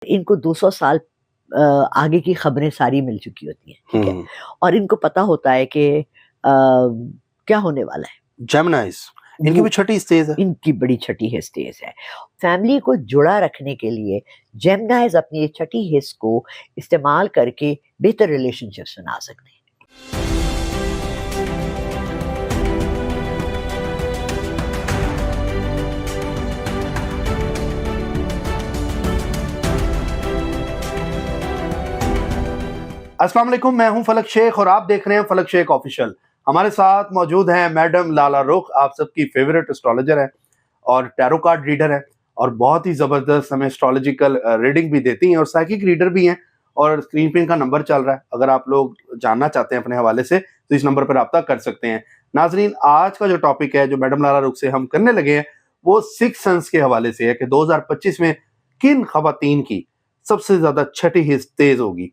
इनको 200 साल आगे की खबरें सारी मिल चुकी होती हैं, ठीक है, और इनको पता होता है कि क्या होने वाला है। जेमिनाइज इनकी भी छठी स्टेज है, इनकी बड़ी छठी हिस्स है। फैमिली को जुड़ा रखने के लिए जेमिनाइज अपनी ये छठी हिस्स को इस्तेमाल करके बेहतर रिलेशनशिप्स बना सकते हैं। अस्सलाम वालेकुम, मैं हूं फलक शेख और आप देख रहे हैं फलक शेख ऑफिशियल। हमारे साथ मौजूद हैं मैडम लाला रुख, आप सबकी फेवरेट एस्ट्रोलॉजर है और टैरो कार्ड रीडर है और बहुत ही ज़बरदस्त हमें एस्ट्रोलॉजिकल रीडिंग भी देती हैं और साइकिक रीडर भी हैं। और स्क्रीन पे इनका नंबर चल रहा है, अगर आप लोग जानना चाहते हैं अपने हवाले से तो इस नंबर पर रब्ता कर सकते हैं। नाजरीन, आज का जो टॉपिक है जो मैडम लाला रुख से हम करने लगे हैं वो सिक्स सेंस के हवाले से है कि 2025 में किन खवातीन की सबसे ज़्यादा छठी हिस्स तेज होगी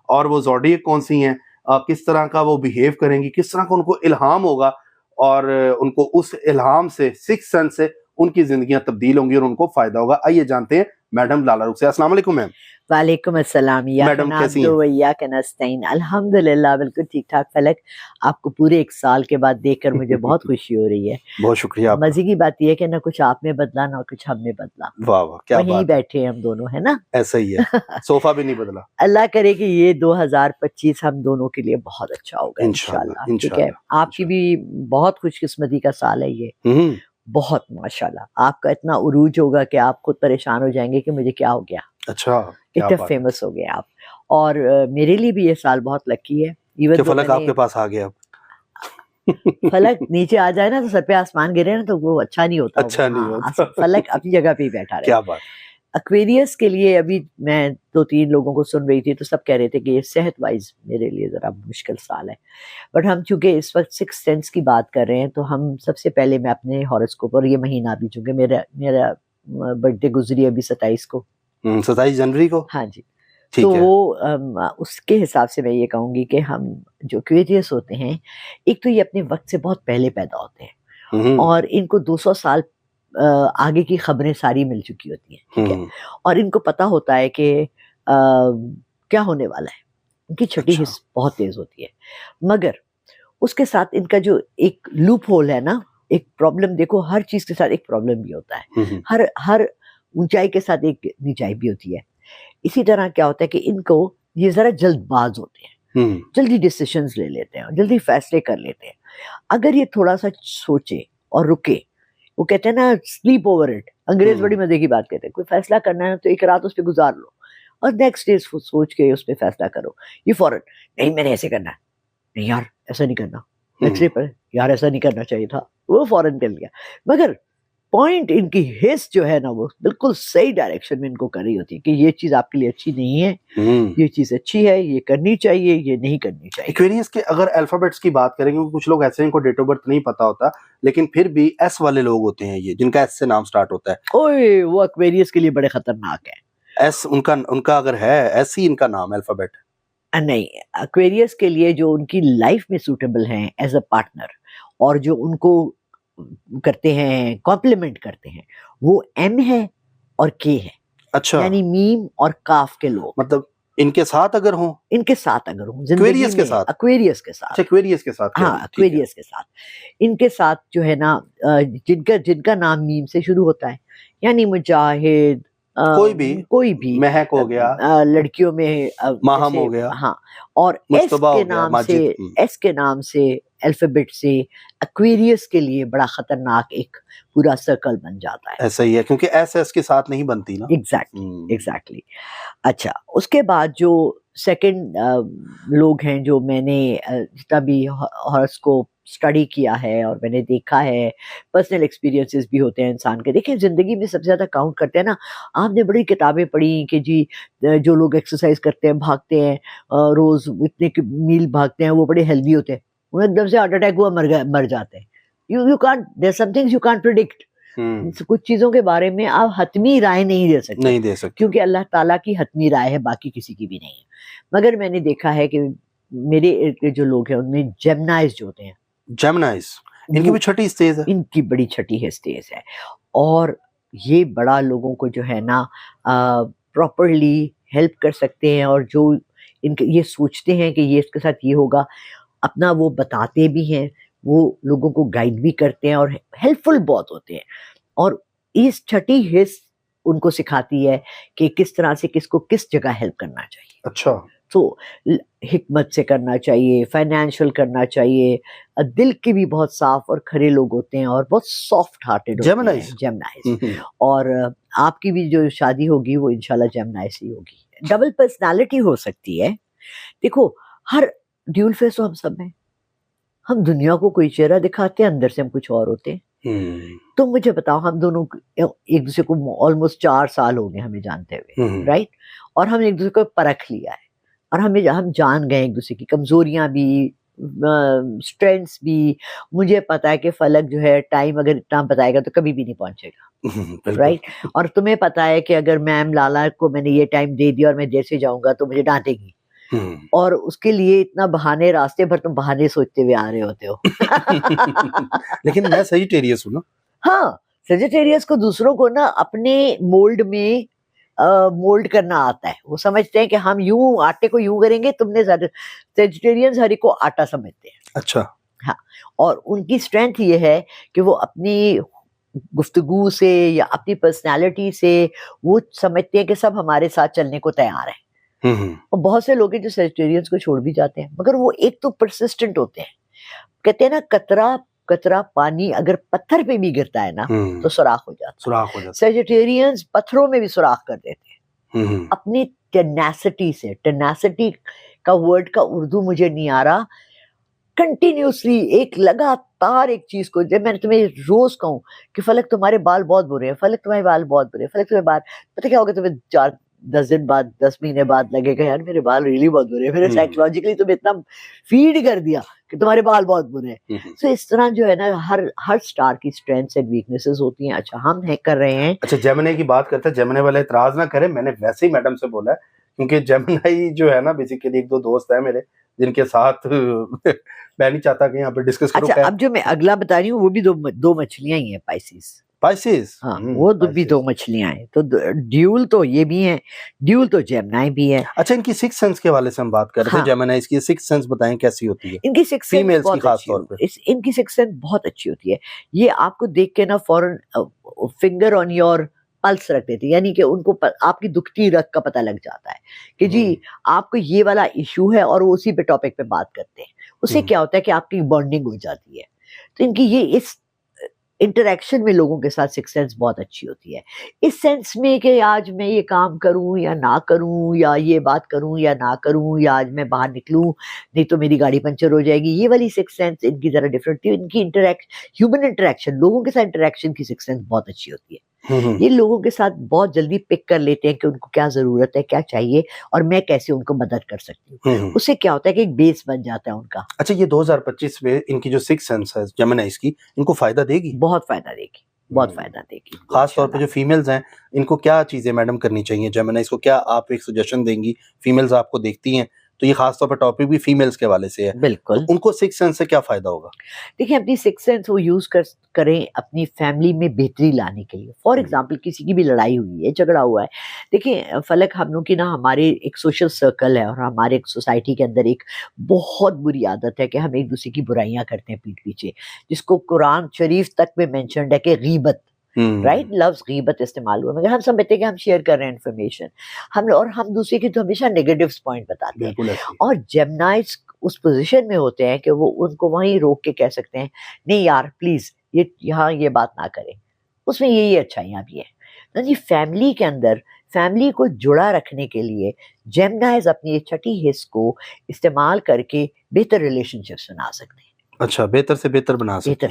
और वो ज़ोडिएक कौन सी हैं, किस तरह का वो बिहेव करेंगी, किस तरह का उनको इल्हाम होगा और उनको उस इल्हाम से सिक्स सेंस से उनकी जिंदगियां तब्दील होंगी और उनको फायदा होगा। आइए जानते हैं मैडम लाला रुख से। अस्सलाम वालेकुम मैम। वालेकुम अस्सलाम। या मैडम कैसी हैं? अल्हम्दुलिल्लाह बिल्कुल ठीक ठाक। फलक, आपको पूरे 1 साल के बाद देखकर मुझे बहुत खुशी हो रही है। बहुत शुक्रिया आपका। मजे की बात यह है कि ना कुछ आप में बदला ना कुछ हम में बदला। वाह वाह, क्या वहीं बात। बैठे हैं हम दोनों, है ना? ऐसा ही है, सोफा भी नहीं बदला। अल्लाह करे कि ये 2025 हम दोनों के लिए बहुत अच्छा होगा इंशाल्लाह। ठीक है, आपकी भी बहुत खुशकिस्मती का साल है ये। बहुत माशाल्लाह, आपका इतना उरूज होगा कि आप खुद परेशान हो जाएंगे कि मुझे क्या हो गया। अच्छा, इतना फेमस हो गए आप। और मेरे लिए भी ये साल बहुत लकी है। इवन फलक आपके पास आ गया अब। फलक नीचे आ जाए ना तो सर पे आसमान गिरे ना तो वो अच्छा नहीं होता। अच्छा नहीं होता। फलक अपनी जगह पे ही बैठा रहे। क्या बात। एक्वेरियस के लिए अभी मैं 2-3 लोगों को सुन रही थी तो सब कह रहे थे कि ये सेहत वाइज मेरे लिए जरा मुश्किल साल है। बट हम चूंकि इस वक्त सिक्स सेंस की बात कर रहे हैं तो हम सबसे पहले मैं अपने हॉरोस्कोप और ये महीना भी, चूंकि मेरा बर्थडे गुजरी अभी 27 को, 27 जनवरी को। हाँ जी, तो वो उसके हिसाब से मैं ये कहूँगी कि हम जो एक्वेरियस होते हैं, एक तो ये अपने वक्त से बहुत पहले पैदा होते हैं और इनको 200 साल आगे की खबरें सारी मिल चुकी होती हैं, ठीक है, और इनको पता होता है कि क्या होने वाला है। इनकी छठी हिस्स बहुत तेज होती है, मगर उसके साथ इनका जो एक लूप होल है ना, एक प्रॉब्लम, देखो हर चीज के साथ एक प्रॉब्लम भी होता है, हर ऊंचाई के साथ एक नीचाई भी होती है। इसी तरह क्या होता है कि इनको ये जरा जल्दबाज होते हैं, जल्दी डिसीजंस ले लेते हैं, जल्दी फैसले कर लेते हैं। अगर ये थोड़ा सा सोचे और रुके, वो कहते हैं ना स्लीप ओवर इट, अंग्रेज बड़ी मजे की बात कहते हैं, कोई फैसला करना है तो एक रात उस पर गुजार लो और नेक्स्ट डे सोच के उस पर फैसला करो। ये फौरन नहीं मैंने ऐसे करना है, नहीं यार ऐसा नहीं करना, नेक्स्ट डे पर यार ऐसा नहीं करना चाहिए था, वो फौरन कर लिया। मगर पॉइंट इनकी हिस्स जो है ना वो बिल्कुल सही डायरेक्शन में इनको कर रही होती है कि ये चीज आपके लिए अच्छी नहीं है, ये चीज अच्छी है, ये करनी चाहिए, ये नहीं करनी चाहिए। एक्वेरियस के अगर अल्फाबेट्स की बात करेंगे, कुछ लोग ऐसे हैं इनको डेट ऑफ बर्थ नहीं पता होता, लेकिन फिर भी एस वाले लोग होते हैं ये, जिनका एस से नाम स्टार्ट होता है। ओए, वो एक्वेरियस के लिए बड़े खतरनाक है। एस उनका अगर है, एस ही इनका नाम अल्फाबेट। नहीं, एक्वेरियस के लिए जो उनकी लाइफ में सूटेबल हैं एज अ पार्टनर और जो उनको करते हैं, कॉम्प्लीमेंट करते हैं, वो एम है और के है। अच्छा, यानी मीम और काफ के लोग, मतलब इनके साथ अगर हो, एक्वेरियस के साथ, एक्वेरियस के साथ, एक्वेरियस के साथ, हाँ एक्वेरियस के साथ, इनके साथ जो है ना, जिनका नाम मीम से शुरू होता है, यानी मुजाहिद, कोई भी महक हो गया, लड़कियों में माहम हो गया, हाँ, और एस के नाम से अल्फाबेट से एक्वेरियस के लिए बड़ा खतरनाक एक पूरा सर्कल बन जाता है। ऐसा ही है, क्योंकि एस के साथ नहीं बनती ना। एग्जैक्टली। अच्छा, उसके बाद जो सेकंड लोग हैं, जो मैंने जितना भी हॉरोस्कोप स्टडी किया है और मैंने देखा है, पर्सनल एक्सपीरियंसेस भी होते हैं इंसान के। देखिए, जिंदगी में सबसे ज्यादा काउंट करते हैं ना, आपने बड़ी किताबें पढ़ी कि जी जो लोग एक्सरसाइज करते हैं, भागते हैं, रोज इतने मील भागते हैं, वो बड़े हेल्दी होते हैं, उन्हें एकदम से हार्ट अटैक हुआ मर जाते हैं। You can't, there some things you can't predict. कुछ चीजों के बारे में आप हतमी राय नहीं दे सकते, क्योंकि अल्लाह ताला की हतमी राय है, बाकी किसी की भी नहीं है। मगर मैंने देखा है कि मेरे जो लोग हैं उनमें जेमिनाइज जो होते हैं, इनकी भी छठी स्टेज है, इनकी बड़ी छठी स्टेज है और ये बड़ा लोगों को जो है ना प्रॉपरली हेल्प कर सकते हैं, और जो इनके ये सोचते हैं कि ये इसके साथ ये होगा, अपना वो बताते भी हैं, वो लोगों को गाइड भी करते हैं और हेल्पफुल बहुत होते हैं। और इस छठी हिस्स उनको सिखाती है कि किस तरह से किसको किस जगह हेल्प करना चाहिए। अच्छा। तो हिकमत से करना चाहिए, फाइनेंशियल करना चाहिए, दिल के भी बहुत साफ और खरे लोग होते हैं और बहुत सॉफ्ट हार्टेड होते हैं, जेमिनाइज। और आपकी भी जो शादी होगी वो इंशाल्लाह जेमिनाइज ही होगी। डबल पर्सनालिटी हो सकती है। देखो, हर ड्यूल फेस तो हम सब में, हम दुनिया को कोई चेहरा दिखाते हैं, अंदर से हम कुछ और होते हैं। तो मुझे बताओ, हम दोनों एक दूसरे को ऑलमोस्ट 4 साल हो गए हमें जानते हुए, राइट? और हमने एक दूसरे को परख लिया है, और हम जान गए एक दूसरे की कमजोरियां भी, स्ट्रेंथ्स भी। मुझे पता है कि फलक जो है टाइम अगर इतना बताएगा तो कभी भी नहीं पहुंचेगा, राइट? और तुम्हें पता है कि अगर मैम लाला को मैंने ये टाइम दे दिया और मैं देर से जाऊंगा तो मुझे डांटेगी, और उसके लिए इतना बहाने, रास्ते भर तुम बहाने सोचते हुए आ रहे होते हो। लेकिन मैं सजिटेरियस हूँ ना। हाँ, सजिटेरियस को दूसरों को ना अपने मोल्ड में मोल्ड करना आता है। वो समझते हैं कि हम यूं आटे को यूं करेंगे, तुमने सजिटेरियंस हर एक को आटा समझते हैं। अच्छा। हाँ, और उनकी स्ट्रेंथ ये है कि वो अपनी गुफ्तगू से या अपनी पर्सनालिटी से वो समझते हैं कि सब हमारे साथ चलने को तैयार है। और बहुत से लोग हैं जो सजिटेरियंस को छोड़ भी जाते हैं, मगर वो एक तो परसिस्टेंट होते हैं। कहते हैं ना, कतरा कतरा पानी अगर पत्थर पे भी गिरता है ना तो सुराख हो जाता है। सजिटेरियंस पत्थरों में भी सुराख कर देते हैं अपनी टेनासिटी से। टेनासिटी का वर्ड का उर्दू मुझे नहीं आ रहा। कंटिन्यूसली एक लगातार एक चीज को, जब मैंने तुम्हें रोज कहूं कि फलक तुम्हारे बाल बहुत बुरे हैं, फलक तुम्हारे बाल बहुत बुरे हैं, फलक तुम्हारे बाल, पता क्या होगा, तुम्हें 4-10 दिन बाद, 10 महीने बाद लगेगा यार मेरे बाल रियली बहुत बुरे हैं। मैंने साइकोलॉजिकली तुम्हें इतना फीड कर दिया कि तुम्हारे बाल बहुत बुरे हैं। तो इस तरह जो है ना, हर स्टार की स्ट्रेंथ्स एंड वीकनेसेस होती हैं। अच्छा, हम है कर रहे हैं। अच्छा, जेमिनी की बात करते हैं। जेमिनी वाले इतराज ना करें, मैंने वैसे ही मैडम से बोला है, क्योंकि जेमिनी जो है ना, बेसिकली 1-2 दोस्त है मेरे जिनके साथ मैं नहीं चाहता कि यहाँ पे डिस्कस करूं। अच्छा, अब जो मैं अगला बता रही हूँ वो भी दो मछलियां ही है, पाइसेस। हाँ, वो भी 2 मछलियां हैं। तो ड्यूल तो ये भी है, ड्यूल तो जेमिनी भी है। अच्छा, इनकी सिक्स सेंस के वाले से हम बात कर रहे थे। जेमिनी की सिक्स सेंस बताएं कैसी होती है? इनकी सिक्स सेंस फीमेल्स की खास तौर पे, इनकी सिक्स सेंस बहुत अच्छी होती है। ये आपको देख के ना फौरन फिंगर ऑन योर पल्स रख देते हैं, यानी कि उनको आपकी दुखती रग का पता लग जाता है कि जी आपको ये वाला इशू है, और वो उसी पे टॉपिक पे बात करते हैं। उससे क्या होता है कि आपकी बॉन्डिंग हो जाती है। तो इनकी ये इस इंटरेक्शन में लोगों के साथ सिक्स सेंस बहुत अच्छी होती है, इस सेंस में कि आज मैं ये काम करूं या ना करूं, या ये बात करूं या ना करूं, या आज मैं बाहर निकलूं नहीं तो मेरी गाड़ी पंचर हो जाएगी। ये वाली सिक्स सेंस इनकी जरा डिफरेंट थी। इनकी ह्यूमन इंटरेक्शन, लोगों के साथ इंटरेक्शन की सिक्स सेंस बहुत अच्छी होती है। ये लोगों के साथ बहुत जल्दी पिक कर लेते हैं कि उनको क्या जरूरत है, क्या चाहिए, और मैं कैसे उनको मदद कर सकती हूँ। उससे क्या होता है कि एक बेस बन जाता है उनका। अच्छा, ये 2025 में इनकी जो सिक्स सेंस है जेमिनी की, इनको फायदा देगी? बहुत फायदा देगी, बहुत फायदा देगी। खास तौर पे जो फीमेल्स हैं, इनको क्या चीजें मैडम करनी चाहिए जेमिनी को? क्या आप एक सजेशन देंगी? फीमेल्स आपको देखती हैं तो ये खास तौर पर टॉपिक भी फीमेल्स के वाले से है। बिल्कुल। तो उनको सिक्स सेंस से क्या फायदा होगा? देखिए, अपनी सिक्स सेंस वो यूज करें अपनी फैमिली में बेहतरी लाने के लिए। फॉर एग्जाम्पल, किसी की भी लड़ाई हुई है, झगड़ा हुआ है। देखिए फलक, हम लोग की ना, हमारे एक सोशल सर्कल है और हमारे एक सोसाइटी के अंदर एक बहुत बुरी आदत है कि हम एक दूसरे की बुराइयां करते हैं पीठ पीछे, जिसको कुरान शरीफ तक में मेंशन्ड है कि गीबत, राइट, लफ्ज गीबत इस्तेमाल हुआ। मगर हम समझते हैं कि हम शेयर कर रहे हैं इन्फॉर्मेशन, हम दूसरे की तो हमेशा नेगेटिव पॉइंट बताते हैं। और जेमिनाइज उस पोजीशन में होते हैं कि वो उनको वहीं रोक के कह सकते हैं, नहीं यार प्लीज ये यहाँ ये बात ना करें, उसमें ये अच्छाइयाँ भी है। तो जी, फैमिली के अंदर फैमिली को जुड़ा रखने के लिए जेमिनाइज अपनी ये छठी हिस्स को इस्तेमाल करके बेहतर रिलेशनशिप्स बना सकते हैं। अच्छा, बेहतर से बेहतर बना सकते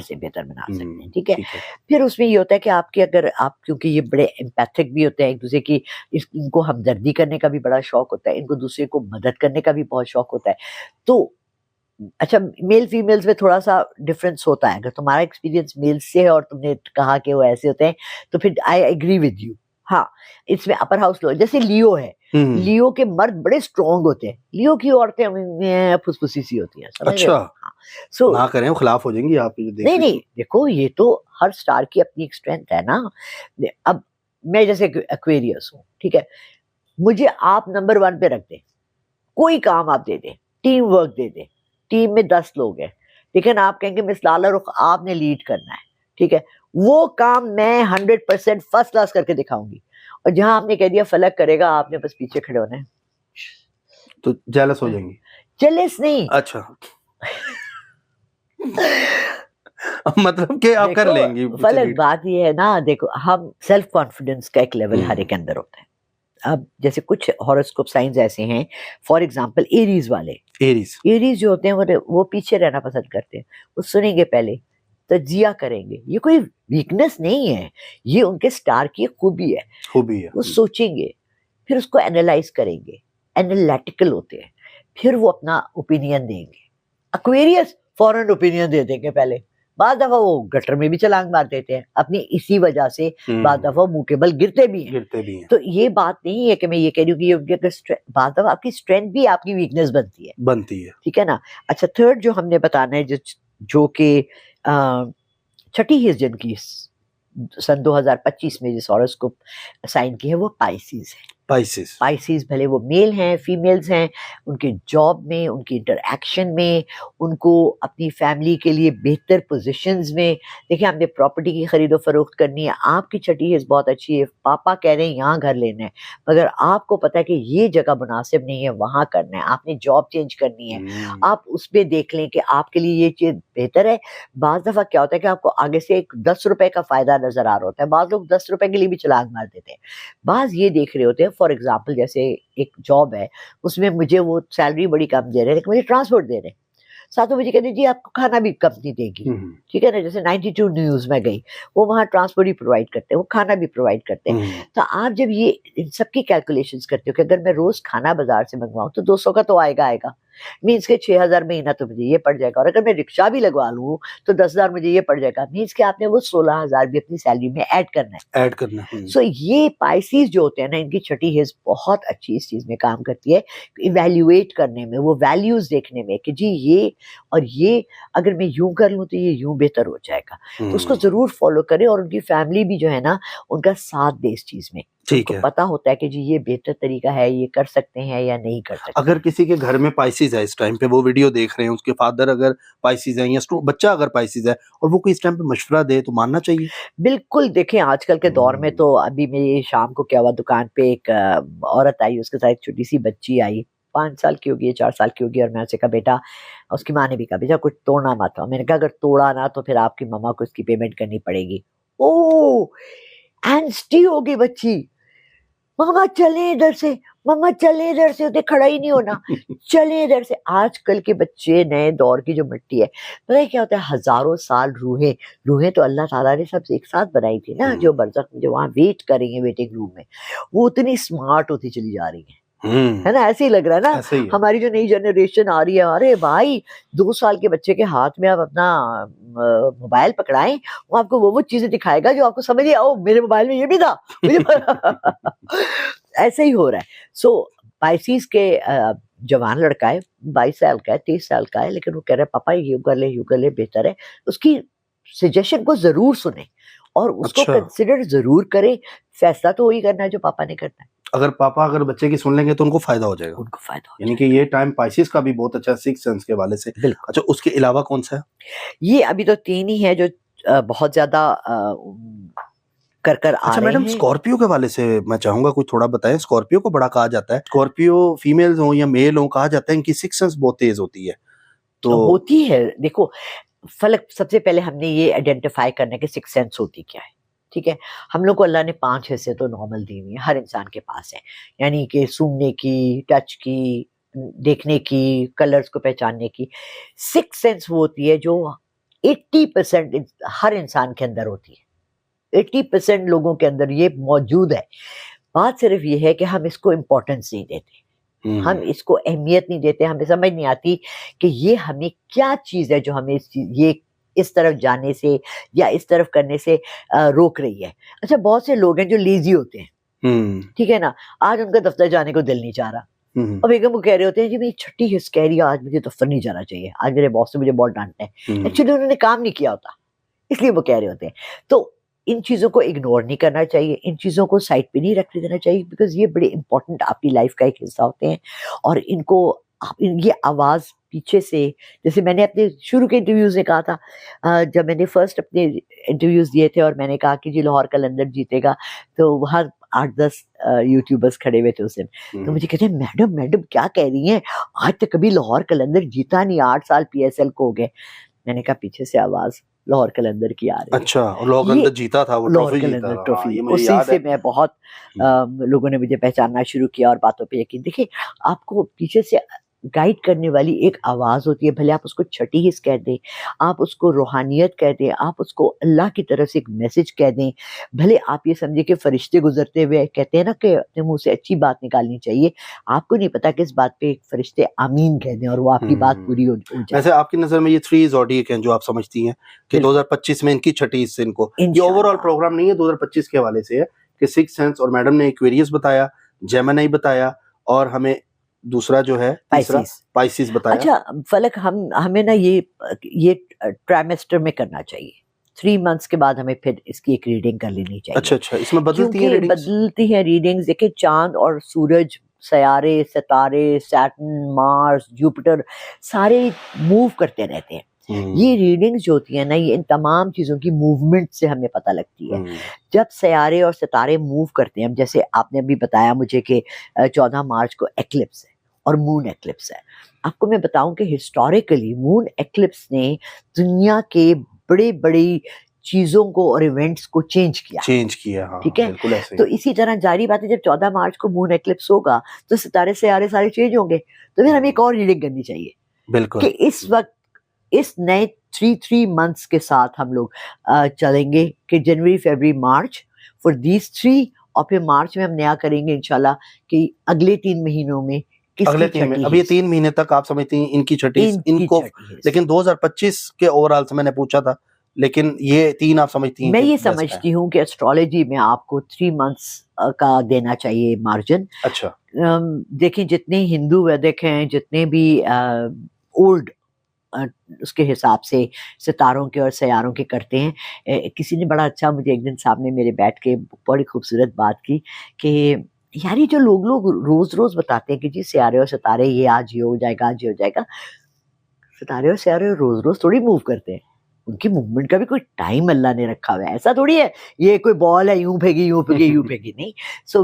हैं। ठीक है। फिर उसमें ये होता है कि आपके, अगर आप, क्योंकि ये बड़े एम्पैथिक भी होते हैं एक दूसरे की, इनको हमदर्दी करने का भी बड़ा शौक होता है, इनको दूसरे को मदद करने का भी बहुत शौक होता है। तो अच्छा, मेल फीमेल्स में थोड़ा सा डिफरेंस होता है। अगर तुम्हारा एक्सपीरियंस मेल से है और तुमने कहा कि वो ऐसे होते हैं, तो फिर आई एग्री विद यू। हाँ, इसमें अपर हाउस लोग, जैसे लियो है, लियो के मर्द बड़े स्ट्रॉन्ग होते हैं, लियो की औरतें फुसफुसी सी होती हैं। अच्छा, हाँ। So, ना करें, खिलाफ हो जाएंगी आप। नहीं, देखो ये तो हर स्टार की अपनी एक स्ट्रेंथ है ना। अब मैं जैसे एक्वेरियस हूँ, ठीक है, मुझे आप नंबर 1 पे रख दें, कोई काम आप दे दें, टीम वर्क दे दें, टीम में 10 लोग हैं, लेकिन आप कहेंगे मिस लाला रुख आपने लीड करना है, ठीक है, वो काम मैं 100% फर्स्ट क्लास करके दिखाऊंगी। और जहां आपने कह दिया फलक करेगा, आपने बस पीछे खड़े होना है, तो जेलस हो जाएंगी। जेलस नहीं, अच्छा मतलब कि आप कर लेंगी। फलक बात ये है ना, देखो हम सेल्फ कॉन्फिडेंस का एक लेवल हर एक अंदर होता है। अब जैसे कुछ हॉरोस्कोप साइंस ऐसे हैं, फॉर एग्जांपल एरीज वाले, एरीज जो होते हैं वो पीछे रहना पसंद करते हैं, वो सुनेंगे पहले, तजिया करेंगे, ये कोई वीकनेस नहीं है, ये उनके स्टार की खूबी है, वो सोचेंगे, फिर उसको एनालाइज करेंगे, एनालिटिकल होते हैं, फिर वो अपना ओपिनियन देंगे। एक्वेरियस फॉरन ओपिनियन दे देंगे पहले, बाद दफा वो गटर में भी छलांग मार देते हैं अपनी इसी वजह से, बाद दफा मुंह के बल गिरते भी हैं। तो ये बात नहीं है कि मैं ये कह रही हूँ कि ये उनके बाद दफा आपकी स्ट्रेंथ भी आपकी वीकनेस बनती है, ठीक है ना। अच्छा, थर्ड जो हमने बताना है, जो कि छठी हिज जिनकी सन 2025 में जिस हॉरोस्कोप साइन की है वो पाइसिस है। पाइसिस भले वो मेल हैं फीमेल्स हैं, उनके जॉब में, उनकी इंटरएक्शन में, उनको अपनी फैमिली के लिए बेहतर पोजीशंस में, देखिए आपने प्रॉपर्टी की खरीदो फरोख्त करनी है, आपकी छठी हिस्स बहुत अच्छी है, पापा कह रहे हैं यहाँ घर लेना है, मगर आपको पता है कि ये जगह मुनासिब नहीं है, वहाँ करना है, आपने जॉब चेंज करनी है, आप उस पर देख लें कि आपके लिए ये चीज़ बेहतर है। बाज़ दफ़ा क्या होता है कि आपको आगे से एक 10 रुपए का फ़ायदा नज़र आ रहा होता है, बाज़ लोग 10 रुपए के लिए भी छलांग मार देते हैं, बाज़ ये देख रहे होते हैं, फॉर एग्जाम्पल जैसे एक जॉब है उसमें मुझे वो सैलरी बड़ी कम दे रहे हैं लेकिन मुझे ट्रांसपोर्ट दे रहे हैं, 7 बजे कहते जी आपको खाना भी कंपनी देगी, ठीक है ना। जैसे 92 न्यूज़ में गई, वो वहाँ ट्रांसपोर्ट भी प्रोवाइड करते हैं, वो खाना भी प्रोवाइड करते हैं। तो आप जब ये इन सबकी कैलकुलेशंस करते हो कि अगर मैं रोज खाना बाजार से मंगवाऊं तो 200 का तो आएगा, मीन्स के 6000 महीना तो मुझे ये पड़ जाएगा, और अगर मैं रिक्शा भी लगवा लूँ तो 10,000 मुझे ये पड़ जाएगा, मीन्स के आपने वो 16,000 भी अपनी सैलरी में ऐड करना है। सो ये पाइसिस जो होते हैं ना, इनकी छठी हिस्स बहुत अच्छी इस चीज में काम करती है, इवेल्युएट करने में, वो वैल्यूज देखने में कि जी ये और ये अगर मैं यूं कर लूँ तो ये यूं बेहतर हो जाएगा, तो उसको जरूर फॉलो करें। और उनकी फैमिली भी जो है ना उनका साथ दे इस चीज में, ठीक है, पता होता है कि जी ये बेहतर तरीका है, ये कर सकते हैं या नहीं कर सकते। अगर किसी के घर में पाइसिस है, इस टाइम पे वो वीडियो देख रहे हैं, उसके फादर अगर पाइसिस है या बच्चा अगर पाइसिस है और वो कोई इस टाइम पे मशवरा दे तो मानना चाहिए? बिल्कुल, देखें आजकल के दौर में तो, अभी मेरी शाम को क्या हुआ, दुकान पे एक औरत आई, उसके साथ एक छोटी सी बच्ची आई, 5 साल की होगी, 4 साल की होगी, और मैं उससे कहा बेटा, उसकी माँ ने भी कहा बेटा कुछ तोड़ना मत। मैंने कहा अगर तोड़ा ना तो फिर आपकी मम्मा को इसकी पेमेंट करनी पड़ेगी। ओह, एंस्टी हो गई बच्ची, मम्मा चले इधर से, मम्मा चले इधर से, उसे खड़ा ही नहीं होना, चले इधर से। आजकल के बच्चे, नए दौर की जो मिट्टी है, पता है क्या होता है, हजारों साल रूहें तो अल्लाह ताला ने सब एक साथ बनाई थी ना, जो बरज़ख में जो वहाँ वेट करेंगे वेटिंग रूम में, वो उतनी स्मार्ट होती चली जा रही है, है ना। ऐसे ही लग रहा है ना, हमारी जो नई जनरेशन आ रही है, अरे भाई 2 साल के बच्चे के हाथ में आप अपना मोबाइल पकड़ाएं, वो आपको वो चीजें दिखाएगा जो आपको समझ ओ मेरे मोबाइल में ये भी था ऐसे ही हो रहा है। सो पाइसिस के जवान लड़का है, 22 साल का है, 23 साल का है, लेकिन वो कह रहा है पापा यूं कर ले बेहतर है। उसकी सजेशन को जरूर सुने और उसको कंसिडर जरूर करें, फैसला तो वही करना है जो पापा ने करना है। अगर बच्चे की सुन लेंगे तो उनको फायदा हो जाएगा, यानी कि ये टाइम पाइसिस का भी बहुत अच्छा, सिक्स सेंस के वाले से। अच्छा, उसके अलावा कौन सा है? ये अभी तो 3 ही है जो बहुत ज्यादा कर आ रहे मैडम, स्कॉर्पियो के वाले से मैं चाहूंगा कुछ थोड़ा बताएं। स्कॉर्पियो को बड़ा कहा जाता है, स्कॉर्पियो फीमेल्स हो या मेल हो, कहा जाता है इनकी सिक्स सेंस बहुत तेज होती है। तो होती है, देखो फलक, सबसे पहले हमने ये आइडेंटिफाई करना कि सिक्स सेंस होती क्या है, ठीक है। हम लोग को अल्लाह ने 5 हिस्से तो नॉर्मल दी हुई है, हर इंसान के पास है, यानी कि सूंघने की, टच की, देखने की, कलर्स को पहचानने की। सिक्स सेंस वो होती है जो 80% हर इंसान के अंदर होती है, 80% लोगों के अंदर ये मौजूद है। बात सिर्फ ये है कि हम इसको इम्पोर्टेंस नहीं देते, हम इसको अहमियत नहीं देते, हमें समझ नहीं आती कि ये हमें क्या चीज़ है जो हमें ये इस तरफ जाने से या इस तरफ करने से रोक रही है। अच्छा, बहुत से लोग हैं जो लेजी होते हैं, ठीक है ना, आज उनका दफ्तर जाने को दिल नहीं चाह रहा, अब एकदम वो कह रहे होते हैं जी मेरी छठी हिस्स कह रही है आज मुझे दफ्तर नहीं जाना चाहिए, आज मेरे बॉस से मुझे बहुत डांटना है। एक्चुअली उन्होंने काम नहीं किया होता, इसलिए वो कह रहे होते हैं। तो इन चीज़ों को इग्नोर नहीं करना चाहिए, इन चीज़ों को साइड पे नहीं रख देना चाहिए, बिकॉज़ ये बड़े इम्पोर्टेंट आपकी लाइफ का एक हिस्सा होते हैं। और इनको ये आवाज़ पीछे से, जैसे मैंने अपने शुरू के इंटरव्यूज़ में कहा था, जब मैंने फर्स्ट अपने इंटरव्यूज़ दिए थे और मैंने कहा कि जी लाहौर कलंदर जीतेगा, तो वहाँ 8-10 यूट्यूबर्स खड़े हुए थे उस दिन। तो मुझे कहते हैं, मैडम क्या कह रही हैं? आज तक कभी लाहौर कलंदर जीता नहीं, 8 साल PSL को हो गए। मैंने कहा पीछे से आवाज़ लाहौर कलंदर की आ रही है। अच्छा, और लाहौर कलंदर जीता था, वो ट्रॉफी जीता था। ट्रॉफी, ये मुझे उसी याद से है। मैं बहुत लोगों ने मुझे पहचानना शुरू किया और बातों पे यकीन। देखिए, आपको पीछे से गाइड करने वाली एक आवाज़ होती है, भले आप उसको छठी हिस्स कह दें, आप उसको रूहानियत कह दें, आप उसको अल्लाह की तरफ से एक मैसेज कह दें, भले आप ये समझिए कि फरिश्ते गुजरते हुए कहते हैं ना कि अपने मुंह से अच्छी बात निकालनी चाहिए, आपको नहीं पता कि इस बात पे एक फरिश्ते आमीन कह दें और वो आपकी बात पूरी हो जाए। वैसे आपकी नज़र में ये 3 ज़ोडिएक हैं जो आप समझती हैं कि 2025 में इनकी छठी हिस्से इनको, ये ओवरऑल प्रोग्राम नहीं है 2025 के हवाले से है कि सिक्स सेंस, और मैडम ने एक्वेरियस बताया, जेमिनी बताया, और हमें दूसरा जो है तीसरा पाइसिस बताया। अच्छा फलक, हमें ना ये ट्राइमेस्टर में करना चाहिए, 3 मंथ्स के बाद हमें फिर इसकी एक रीडिंग कर लेनी चाहिए। अच्छा, इसमें बदलती है रीडिंग्स? बदलती है रीडिंग्स। देखिए, चांद और सूरज, सयारे, सितारे, सैटर्न, मार्स, जुपिटर, सारे मूव करते रहते हैं। ये रीडिंग्स जो होती है ना, ये इन तमाम चीज़ों की मूवमेंट से हमें पता लगती है। जब सयारे और सितारे मूव करते हैं, जैसे आपने अभी बताया मुझे कि 14 मार्च को एक्लिप्स है और मून एक्लिप्स है। आपको मैं बताऊं कि हिस्टोरिकली मून एक्लिप्स ने दुनिया के बड़ी चीज़ों को और इवेंट्स को चेंज किया। हाँ, ठीक है, तो इसी तरह जारी बात है, जब 14 मार्च को मून एक्लिप्स होगा तो सितारे सयारे सारे चेंज होंगे, तो फिर हमें एक और रीडिंग करनी चाहिए। बिल्कुल, कि इस वक्त इस नए 3 मंथ्स के साथ हम लोग चलेंगे कि जनवरी, फरवरी, मार्च, फॉर दीज 3, और फिर मार्च में हम नया करेंगे इंशाल्लाह कि अगले 3 महीनों में अगले 3 में, अब ये 3 महीने तक आप समझती हैं इनकी छठी इनको, लेकिन 2025 के ओवरऑल से मैंने पूछा था, लेकिन ये 3 आप समझती हैं? मैं ये समझती हूँ कि एस्ट्रोलॉजी में आपको 3 मंथ्स का देना चाहिए मार्जिन। अच्छा, देखिए, जितने हिंदू वैदिक हैं, जितने भी ओल्ड उसके हिसाब से सितारों के और सयारों के करते हैं। किसी ने बड़ा अच्छा मुझे एक दिन सामने मेरे बैठ के बड़ी खूबसूरत बात की कि यार, ये जो लोग रोज बताते हैं कि जी सियारे और सितारे ये आज ये हो जाएगा, आज ये हो जाएगा, सितारे और सियारे रोज थोड़ी मूव करते हैं, उनकी मूवमेंट का भी कोई टाइम अल्लाह ने रखा हुआ है। ऐसा थोड़ी है ये कोई बॉल है यूं फेंकी नहीं। सो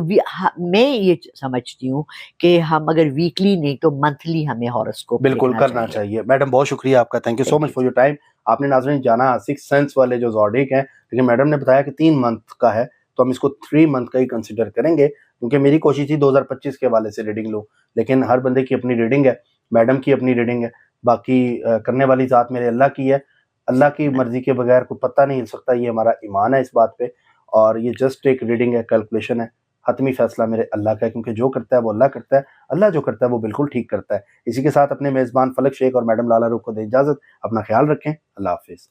मैं ये समझती हूँ कि हम अगर वीकली नहीं तो मंथली हमें हॉरोस्कोप बिल्कुल करना चाहिए। मैडम, बहुत शुक्रिया आपका, thank you so much for your time. आपने नाज़रीन जाना सिक्स सेंस वाले जो ज़ोडिएक हैं, लेकिन मैडम ने बताया कि 3 मंथ का है, तो हम इसको 3 मंथ का ही कंसिडर करेंगे, क्योंकि मेरी कोशिश थी 2025 के हवाले से रीडिंग लूँ, लेकिन हर बंदे की अपनी रीडिंग है, मैडम की अपनी रीडिंग है, बाकी करने वाली ज़ात मेरे अल्लाह की है। अल्लाह की मर्जी के बगैर कोई पता नहीं हिल सकता, ये हमारा ईमान है इस बात पे, और ये जस्ट एक रीडिंग है, कैलकुलेशन है। हतमी फैसला मेरे अल्लाह का है, क्योंकि जो करता है वो अल्लाह करता है, अल्लाह जो करता है वो बिल्कुल ठीक करता है। इसी के साथ अपने मेज़बान फलक शेख और मैडम लाला रुख को दे इजाज़त। अपना ख्याल रखें। अल्लाह हाफिज़।